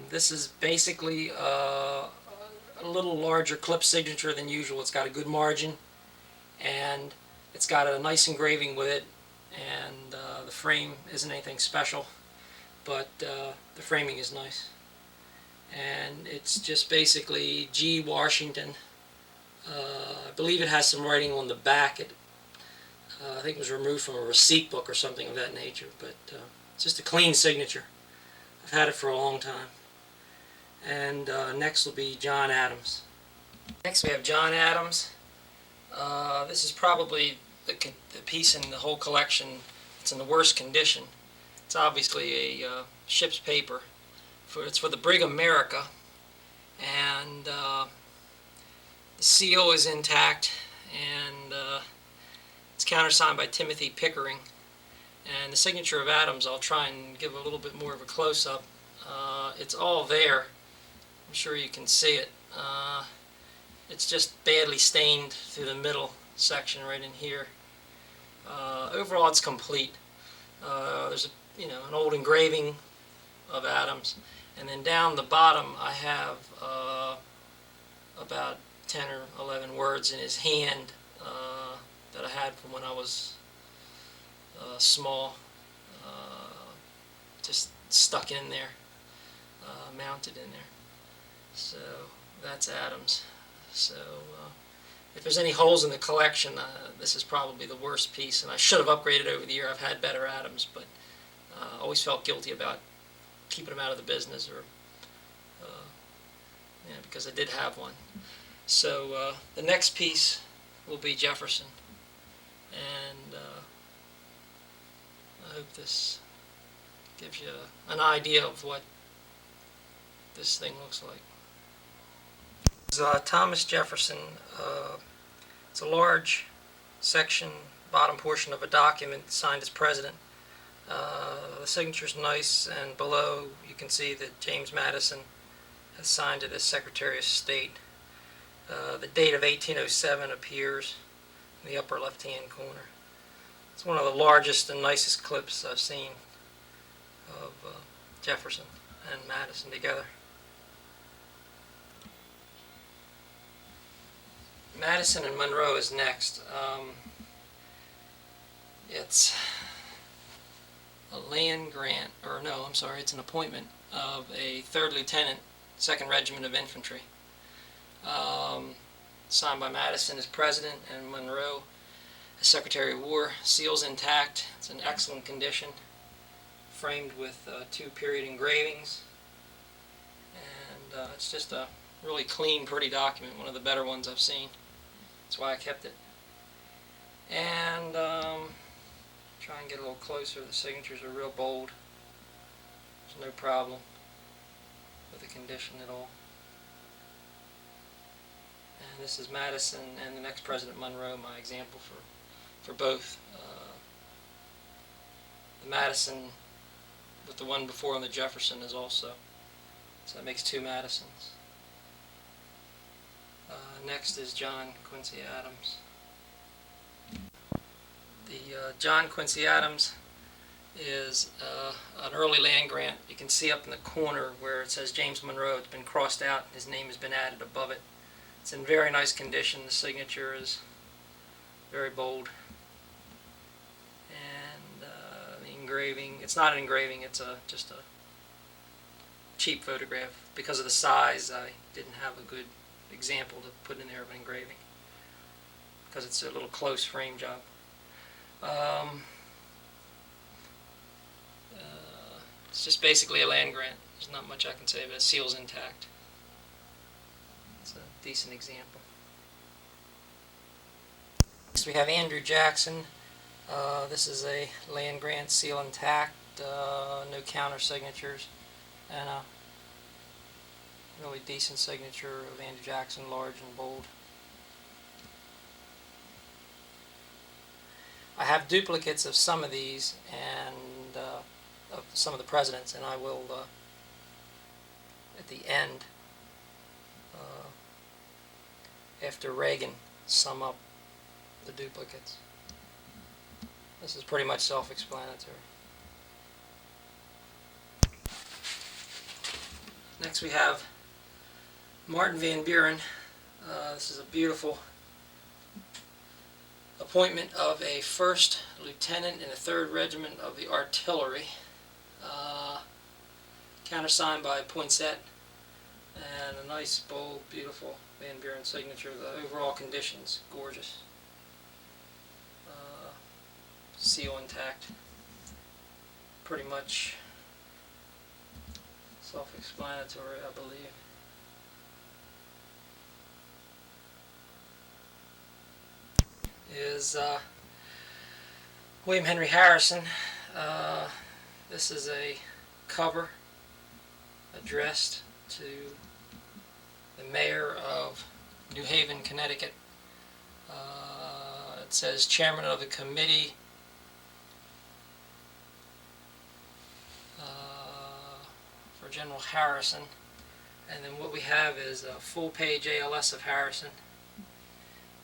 This is basically a little larger clip signature than usual. It's got a good margin, and it's got a nice engraving with it, and the frame isn't anything special, but the framing is nice. And it's just basically G. Washington. I believe it has some writing on the back. I think it was removed from a receipt book or something of that nature, but it's just a clean signature. I've had it for a long time. And next will be John Adams. Next we have John Adams. This is probably the piece in the whole collection that's in the worst condition. It's obviously a ship's paper. It's for the Brig America, and the seal is intact, and it's countersigned by Timothy Pickering. And the signature of Adams, I'll try and give a little bit more of a close-up. It's all there. I'm sure you can see it. It's just badly stained through the middle section right in here. Overall, it's complete. There's an old engraving of Adams, and then down the bottom I have about 10 or 11 words in his hand that I had from when I was small, just stuck in there, mounted in there. So that's Adams. So if there's any holes in the collection, this is probably the worst piece, and I should have upgraded over the year. I've had better Adams, but always felt guilty about keeping them out of the business, or because I did have one. So the next piece will be Jefferson, and I hope this gives you an idea of what this thing looks like. This is Thomas Jefferson. It's a large section, bottom portion of a document signed as president. The signature's nice, and below you can see that James Madison has signed it as Secretary of State. The date of 1807 appears in the upper left-hand corner. It's one of the largest and nicest clips I've seen of Jefferson and Madison together. Madison and Monroe is next. It's a land grant, or no, I'm sorry, it's an appointment of a 3rd Lieutenant, 2nd Regiment of Infantry. Signed by Madison as President and Monroe as Secretary of War. Seal's intact. It's in excellent condition. Framed with 2 period engravings. And it's just a really clean, pretty document. One of the better ones I've seen. That's why I kept it. And try and get a little closer. The signatures are real bold. There's no problem with the condition at all. And this is Madison and the next President Monroe, my example for both. The Madison with the one before on the Jefferson is also. So that makes 2 Madisons. Next is John Quincy Adams. The John Quincy Adams is an early land grant. You can see up in the corner where it says James Monroe. It's been crossed out and his name has been added above it. It's in very nice condition. The signature is very bold. And the engraving, it's not an engraving, it's just a cheap photograph. Because of the size, I didn't have a good example to put in there of an engraving, because it's a little close frame job. It's just basically a land grant. There's not much I can say, but the seal's intact. It's a decent example. Next we have Andrew Jackson. This is a land grant, seal intact, no counter signatures, and a really decent signature of Andrew Jackson, large and bold. I have duplicates of some of these and of some of the presidents, and I will at the end, after Reagan, sum up the duplicates. This is pretty much self-explanatory. Next we have Martin Van Buren. This is a beautiful appointment of a first lieutenant in the 3rd Regiment of the Artillery. Countersigned by Poinsett, and a nice, bold, beautiful Van Buren signature. The overall condition's gorgeous. Seal intact. Pretty much self-explanatory, I believe. Is William Henry Harrison. This is a cover addressed to the mayor of New Haven, Connecticut. It says chairman of the committee for General Harrison. And then what we have is a full-page ALS of Harrison,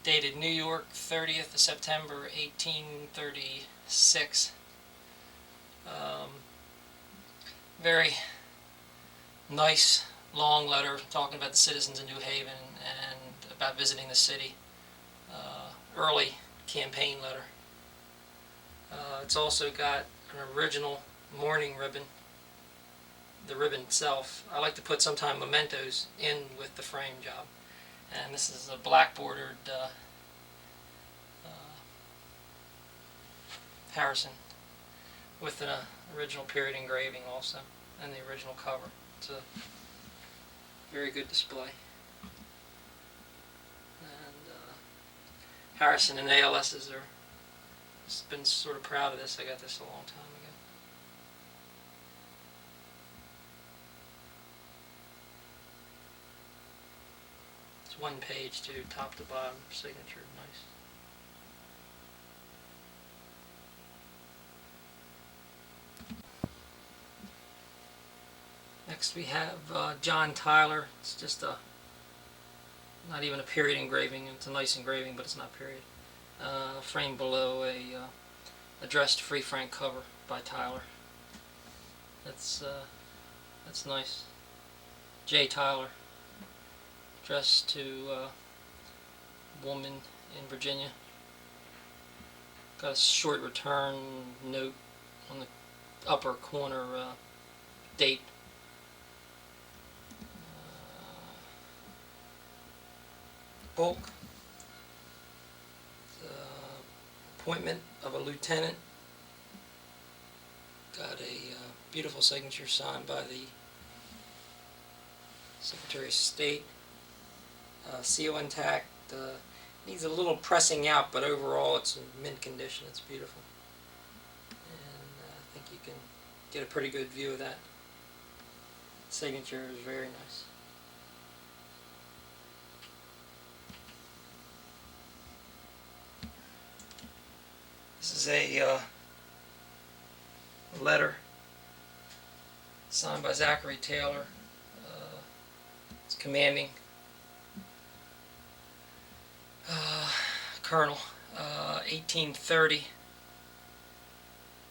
dated New York, 30th of September, 1836. Very nice, long letter talking about the citizens of New Haven and about visiting the city. Early campaign letter. It's also got an original mourning ribbon. The ribbon itself, I like to put sometime mementos in with the frame job. And this is a black bordered Harrison with an original period engraving also, and the original cover. It's a very good display. And Harrison and ALSs are, been sort of proud of this. I got this a long time ago. It's one page too, top to bottom, signature, nice. Next we have John Tyler. It's just not even a period engraving. It's a nice engraving, but it's not period. Framed below a addressed Free Frank cover by Tyler. That's nice. J. Tyler, addressed to a woman in Virginia. Got a short return note on the upper corner, date. Bulk. Appointment of a lieutenant. Got a beautiful signature signed by the Secretary of State. Seal intact. Needs a little pressing out, but overall it's in mint condition. It's beautiful. And I think you can get a pretty good view of that. Signature is very nice. This is a letter signed by Zachary Taylor. It's commanding Colonel, 1830.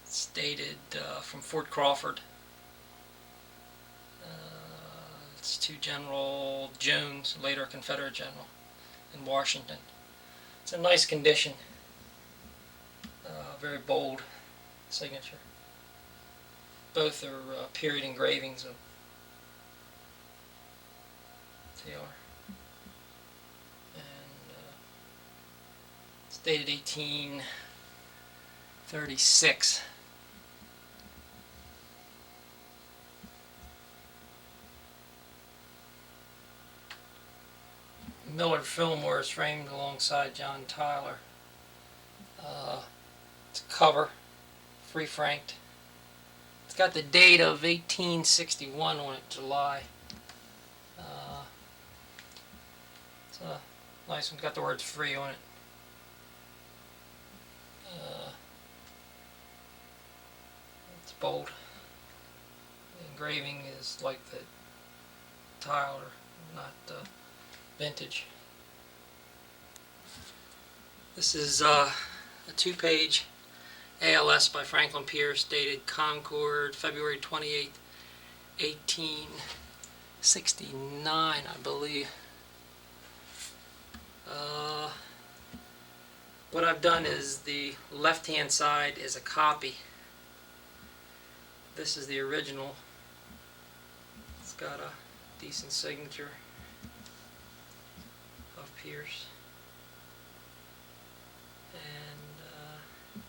It's dated from Fort Crawford. It's to General Jones, later Confederate general, in Washington. It's in nice condition. Very bold signature. Both are period engravings of Taylor. And it's dated 1836. Millard Fillmore is framed alongside John Tyler. It's a cover, free franked. It's got the date of 1861 on it, July. It's a nice one. Got the words free on it. It's bold. The engraving is like the Tyler, not vintage. This is a 2-page ALS by Franklin Pierce, dated Concord, February 28, '69, I believe. What I've done is the left-hand side is a copy. This is the original. It's got a decent signature of Pierce. And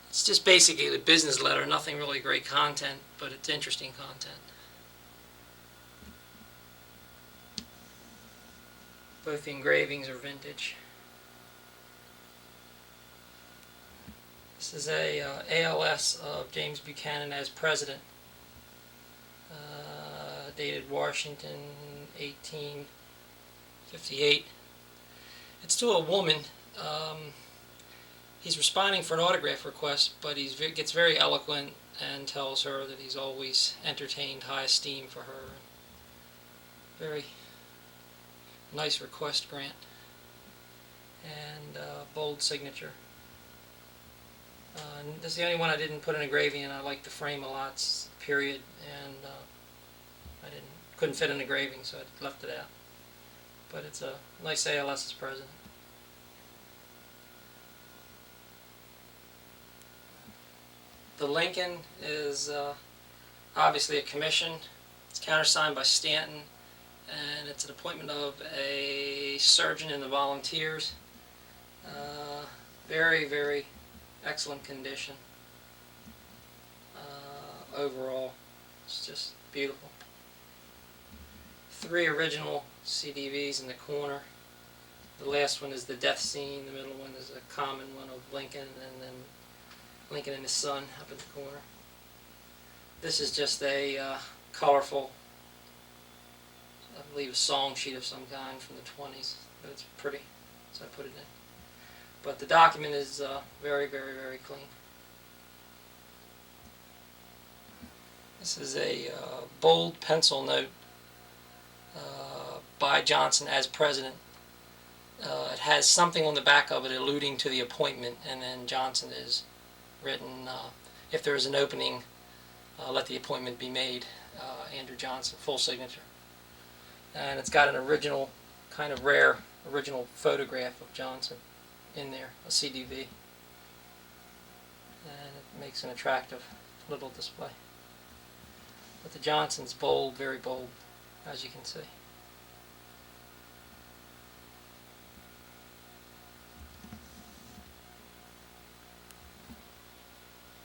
it's just basically a business letter, nothing really great content, but it's interesting content. Both the engravings are vintage. This is a ALS of James Buchanan as president, dated Washington, 1858. It's to a woman. He's responding for an autograph request, but he gets very eloquent and tells her that he's always entertained high esteem for her. Very nice request grant, and bold signature. This is the only one I didn't put an engraving in. I like the frame a lot, it's period, and I couldn't fit an engraving, so I left it out. But it's a nice ALS as president. The Lincoln is obviously a commission. It's countersigned by Stanton, and it's an appointment of a surgeon in the volunteers. Very, very excellent condition. Overall, it's just beautiful. 3 original CDVs in the corner. The last one is the death scene. The middle one is a common one of Lincoln, and then Lincoln and his son up in the corner. This is just a colorful, I believe, a song sheet of some kind from the 20s, but it's pretty, so I put it in. But the document is very, very, very clean. This is a bold pencil note by Johnson as president. It has something on the back of it alluding to the appointment, and then Johnson is written, if there is an opening, let the appointment be made. Andrew Johnson, full signature. And it's got an original, kind of rare, original photograph of Johnson in there, a CDV. And it makes an attractive little display. But the Johnson's bold, very bold, as you can see.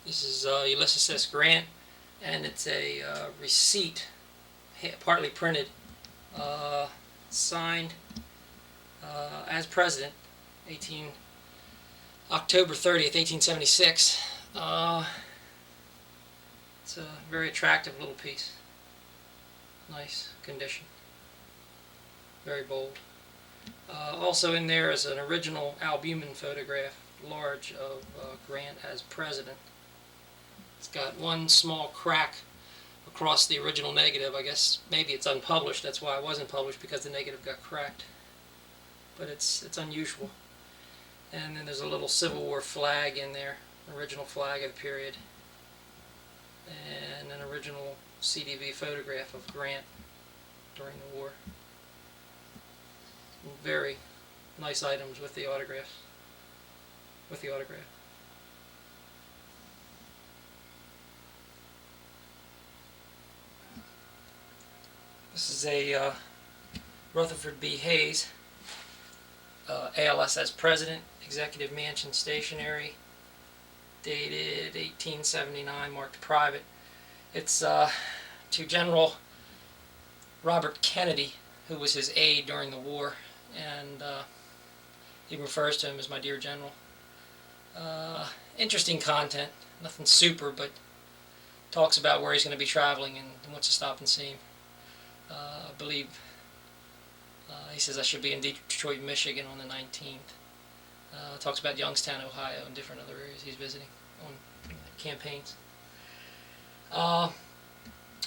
This is Ulysses S. Grant, and it's a receipt, partly printed, signed as president, October 30th, 1876. It's a very attractive little piece. Nice condition. Very bold. Also in there is an original albumin photograph, large, of Grant as president. It's got one small crack across the original negative. I guess maybe it's unpublished. That's why it wasn't published, because the negative got cracked. But it's unusual. And then there's a little Civil War flag in there, original flag of the period, and an original CDV photograph of Grant during the war. Very nice items with the autographs. This is a Rutherford B. Hayes, ALS as president, Executive Mansion stationery, dated 1879, marked private. It's to General Robert Kennedy, who was his aide during the war, and he refers to him as my dear general. Interesting content, nothing super, but talks about where he's going to be traveling and wants to stop and see him. I believe he says I should be in Detroit, Michigan on the 19th. Talks about Youngstown, Ohio, and different other areas he's visiting on campaigns.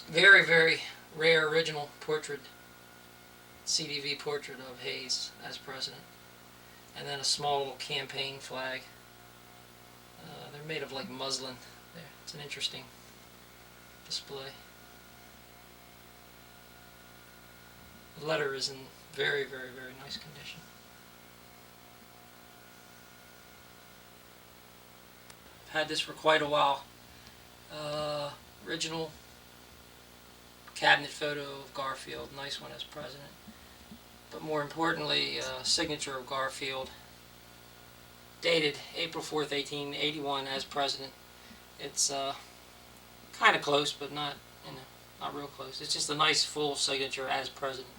Very, very rare original portrait, CDV portrait of Hayes as president. And then a small little campaign flag. They're made of like muslin. There, it's an interesting display. The letter is in very, very, very nice condition. I've had this for quite a while. Original cabinet photo of Garfield, nice one as president. But more importantly, signature of Garfield, dated April 4th, 1881 as president. It's kind of close, but not, not real close. It's just a nice full signature as president.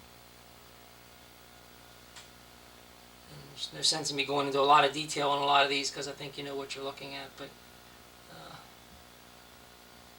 And there's no sense in me going into a lot of detail on a lot of these because I think you know what you're looking at, but